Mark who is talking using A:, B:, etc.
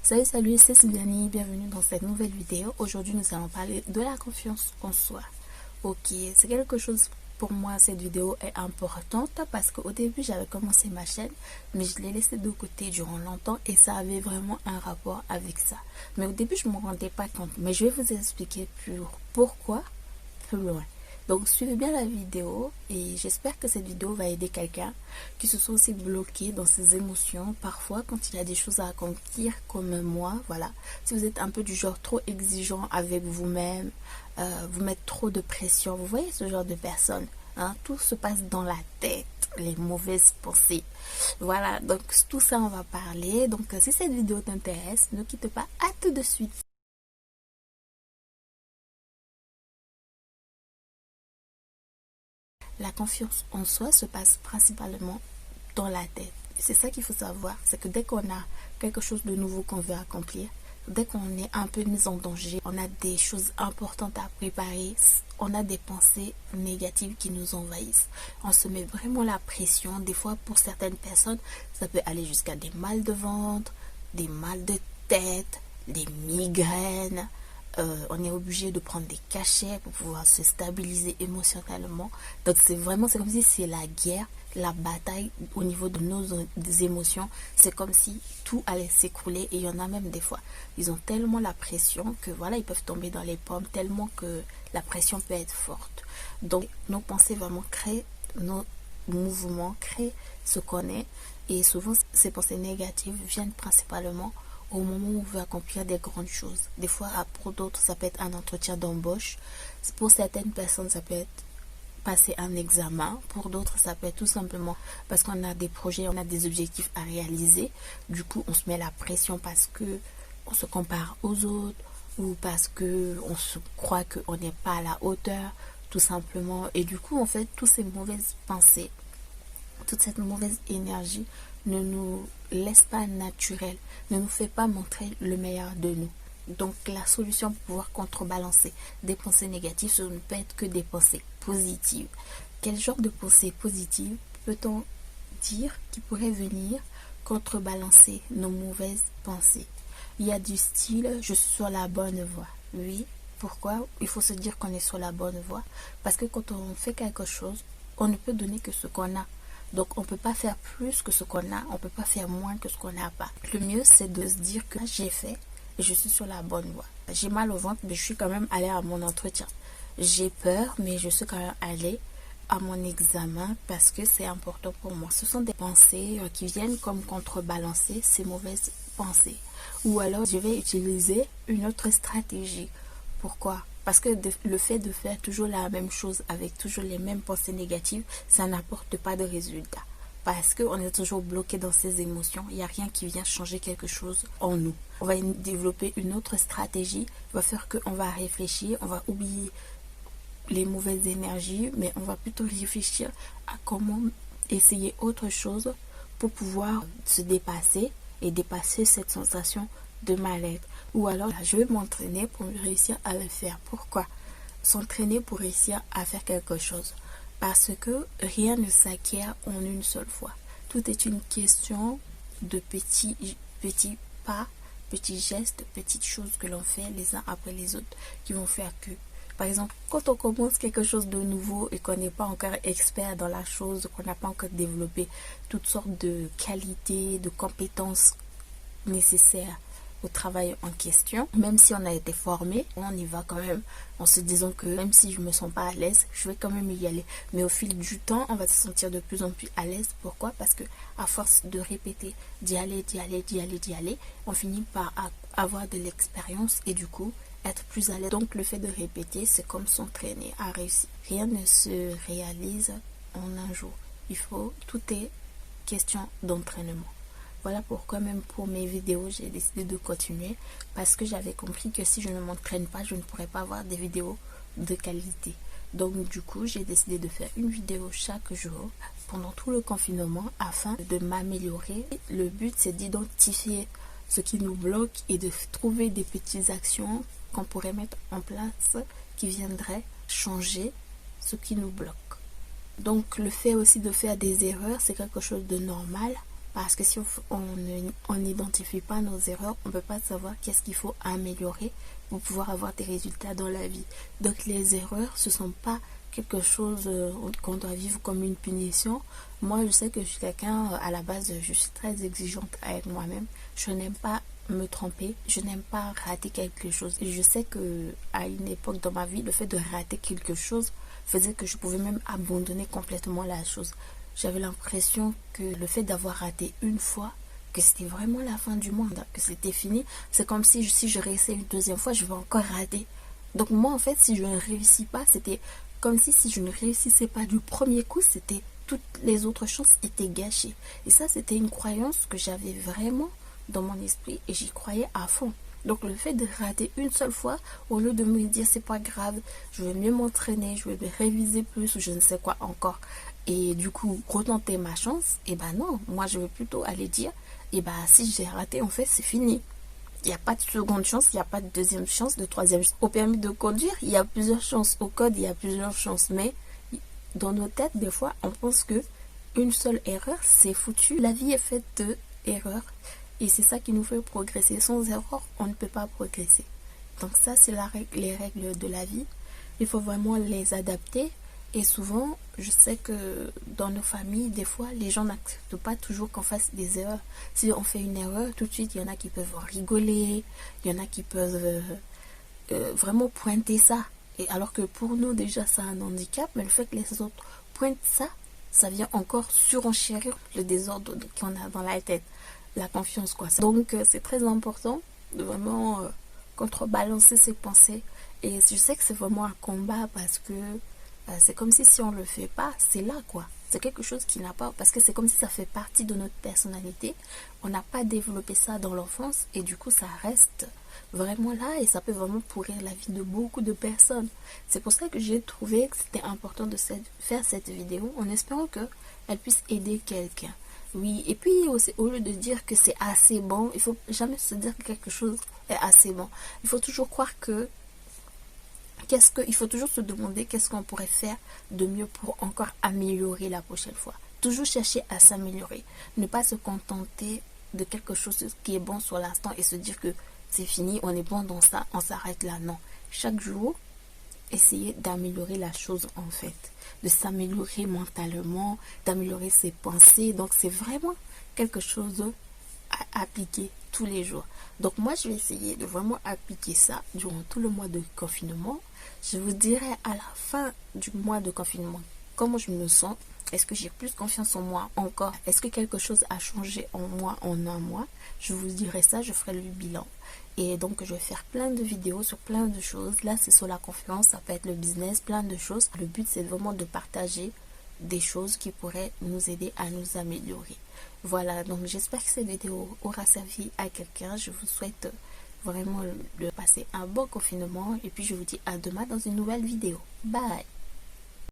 A: Salut, c'est Sylviane, bienvenue dans cette nouvelle vidéo. Aujourd'hui, nous allons parler de la confiance en soi. Ok, c'est quelque chose pour moi, cette vidéo est importante parce qu'au début, j'avais commencé ma chaîne, mais je l'ai laissée de côté durant longtemps et ça avait vraiment un rapport avec ça. Mais au début, je ne me rendais pas compte, mais je vais vous expliquer pourquoi plus loin. Donc suivez bien la vidéo et j'espère que cette vidéo va aider quelqu'un qui se sent aussi bloqué dans ses émotions parfois quand il a des choses à accomplir comme moi. Voilà, si vous êtes un peu du genre trop exigeant avec vous-même, vous mettez trop de pression, vous voyez ce genre de personne, hein, tout se passe dans la tête, les mauvaises pensées. Voilà, donc tout ça on va parler. Donc si cette vidéo t'intéresse, ne quitte pas, à tout de suite. La confiance en soi se passe principalement dans la tête. C'est ça qu'il faut savoir, c'est que dès qu'on a quelque chose de nouveau qu'on veut accomplir, dès qu'on est un peu mis en danger, on a des choses importantes à préparer, on a des pensées négatives qui nous envahissent. On se met vraiment la pression. Des fois, pour certaines personnes, ça peut aller jusqu'à des mal de ventre, des mal de tête, des migraines. On est obligé de prendre des cachets pour pouvoir se stabiliser émotionnellement. Donc c'est comme si c'est la guerre, la bataille au niveau de nos émotions. C'est comme si tout allait s'écrouler et il y en a même des fois. Ils ont tellement la pression que voilà, ils peuvent tomber dans les pommes tellement que la pression peut être forte. Donc nos pensées vraiment créent nos mouvements, créent ce qu'on est. Et souvent ces pensées négatives viennent principalement au moment où on veut accomplir des grandes choses. Des fois, pour d'autres, ça peut être un entretien d'embauche. Pour certaines personnes, ça peut être passer un examen. Pour d'autres, ça peut être tout simplement parce qu'on a des projets, on a des objectifs à réaliser. Du coup, on se met la pression parce que on se compare aux autres ou parce que on se croit qu'on n'est pas à la hauteur, tout simplement. Et du coup, en fait, toutes ces mauvaises pensées, toute cette mauvaise énergie ne nous laisse pas naturel, ne nous fait pas montrer le meilleur de nous. Donc la solution pour pouvoir contrebalancer des pensées négatives, ce ne peut être que des pensées positives. Quel genre de pensées positives peut-on dire qui pourrait venir contrebalancer nos mauvaises pensées? Il y a du style, je suis sur la bonne voie. Oui, pourquoi? Il faut se dire qu'on est sur la bonne voie. Parce que quand on fait quelque chose, on ne peut donner que ce qu'on a. Donc on ne peut pas faire plus que ce qu'on a, on ne peut pas faire moins que ce qu'on n'a pas. Le mieux c'est de se dire que j'ai fait et je suis sur la bonne voie. J'ai mal au ventre mais je suis quand même allée à mon entretien. J'ai peur mais je suis quand même allée à mon examen parce que c'est important pour moi. Ce sont des pensées qui viennent comme contrebalancer ces mauvaises pensées. Ou alors je vais utiliser une autre stratégie. Pourquoi? Parce que le fait de faire toujours la même chose avec toujours les mêmes pensées négatives, ça n'apporte pas de résultat. Parce qu'on est toujours bloqué dans ses émotions. Il n'y a rien qui vient changer quelque chose en nous. On va développer une autre stratégie. Va faire qu'on va réfléchir. On va oublier les mauvaises énergies. Mais on va plutôt réfléchir à comment essayer autre chose pour pouvoir se dépasser et dépasser cette sensation de mal-être. Ou alors, je vais m'entraîner pour réussir à le faire. Pourquoi? S'entraîner pour réussir à faire quelque chose. Parce que rien ne s'acquiert en une seule fois. Tout est une question de petits pas, petits gestes, petites choses que l'on fait les uns après les autres qui vont faire que, par exemple, quand on commence quelque chose de nouveau et qu'on n'est pas encore expert dans la chose, qu'on n'a pas encore développé toutes sortes de qualités, de compétences nécessaires au travail en question, même si on a été formé, on y va quand même en se disant que même si je me sens pas à l'aise, je vais quand même y aller. Mais au fil du temps, on va se sentir de plus en plus à l'aise. Pourquoi? Parce que à force de répéter, d'y aller, on finit par avoir de l'expérience et du coup être plus à l'aise. Donc le fait de répéter, c'est comme s'entraîner à réussir. Rien ne se réalise en un jour. Tout est question d'entraînement. Voilà pourquoi même pour mes vidéos, j'ai décidé de continuer parce que j'avais compris que si je ne m'entraîne pas, je ne pourrais pas avoir des vidéos de qualité. Donc du coup, j'ai décidé de faire une vidéo chaque jour pendant tout le confinement afin de m'améliorer. Le but, c'est d'identifier ce qui nous bloque et de trouver des petites actions qu'on pourrait mettre en place qui viendraient changer ce qui nous bloque. Donc le fait aussi de faire des erreurs, c'est quelque chose de normal. Parce que si on n'identifie pas nos erreurs, on ne peut pas savoir qu'est-ce qu'il faut améliorer pour pouvoir avoir des résultats dans la vie. Donc les erreurs, ce ne sont pas quelque chose qu'on doit vivre comme une punition. Moi, je sais que je suis quelqu'un, à la base, je suis très exigeante avec moi-même. Je n'aime pas me tromper, je n'aime pas rater quelque chose. Et je sais que à une époque dans ma vie, le fait de rater quelque chose faisait que je pouvais même abandonner complètement la chose. J'avais l'impression que le fait d'avoir raté une fois, que c'était vraiment la fin du monde, que c'était fini. C'est comme si je réessayais une deuxième fois, je vais encore rater. Donc moi, en fait, si je ne réussis pas, c'était comme si je ne réussissais pas du premier coup, c'était toutes les autres chances étaient gâchées. Et ça, c'était une croyance que j'avais vraiment dans mon esprit et j'y croyais à fond. Donc le fait de rater une seule fois, au lieu de me dire c'est pas grave, je vais mieux m'entraîner, je vais réviser plus ou je ne sais quoi encore. Et du coup, retenter ma chance, et ben non, moi je vais plutôt aller dire, et ben si j'ai raté, en fait c'est fini. Il n'y a pas de seconde chance, il n'y a pas de deuxième chance, de troisième chance. Au permis de conduire, il y a plusieurs chances. Au code, il y a plusieurs chances. Mais dans nos têtes, des fois, on pense que une seule erreur, c'est foutu. La vie est faite d'erreurs. Et c'est ça qui nous fait progresser. Sans erreur, on ne peut pas progresser. Donc ça, c'est les règles de la vie. Il faut vraiment les adapter. Et souvent, je sais que dans nos familles, des fois, les gens n'acceptent pas toujours qu'on fasse des erreurs. Si on fait une erreur, tout de suite, il y en a qui peuvent rigoler, il y en a qui peuvent vraiment pointer ça. Et alors que pour nous, déjà, c'est un handicap, mais le fait que les autres pointent ça, ça vient encore surenchérir le désordre qu'on a dans la tête, la confiance, quoi. Donc, c'est très important de vraiment contrebalancer ses pensées. Et je sais que c'est vraiment un combat parce que c'est comme si on ne le fait pas, c'est là quoi. C'est quelque chose qui n'a pas, parce que c'est comme si ça fait partie de notre personnalité. On n'a pas développé ça dans l'enfance et du coup ça reste vraiment là et ça peut vraiment pourrir la vie de beaucoup de personnes. C'est pour ça que j'ai trouvé que c'était important de faire cette vidéo en espérant qu'elle puisse aider quelqu'un. Oui, et puis aussi, au lieu de dire que c'est assez bon, il faut jamais se dire que quelque chose est assez bon. Il faut toujours croire que il faut toujours se demander qu'est-ce qu'on pourrait faire de mieux pour encore améliorer la prochaine fois. Toujours chercher à s'améliorer. Ne pas se contenter de quelque chose qui est bon sur l'instant et se dire que c'est fini, on est bon dans ça, on s'arrête là. Non. Chaque jour, essayer d'améliorer la chose en fait. De s'améliorer mentalement, d'améliorer ses pensées. Donc c'est vraiment quelque chose à appliquer tous les jours. Donc moi je vais essayer de vraiment appliquer ça durant tout le mois de confinement. Je vous dirai à la fin du mois de confinement comment je me sens. Est-ce que j'ai plus confiance en moi encore? Est-ce que quelque chose a changé en moi en un mois? Je vous dirai ça, je ferai le bilan. Et donc je vais faire plein de vidéos sur plein de choses. Là c'est sur la confiance, ça peut être le business, plein de choses. Le but c'est vraiment de partager des choses qui pourraient nous aider à nous améliorer. Voilà, donc j'espère que cette vidéo aura servi à quelqu'un. Je vous souhaite vraiment de passer un bon confinement et puis je vous dis à demain dans une nouvelle vidéo. Bye!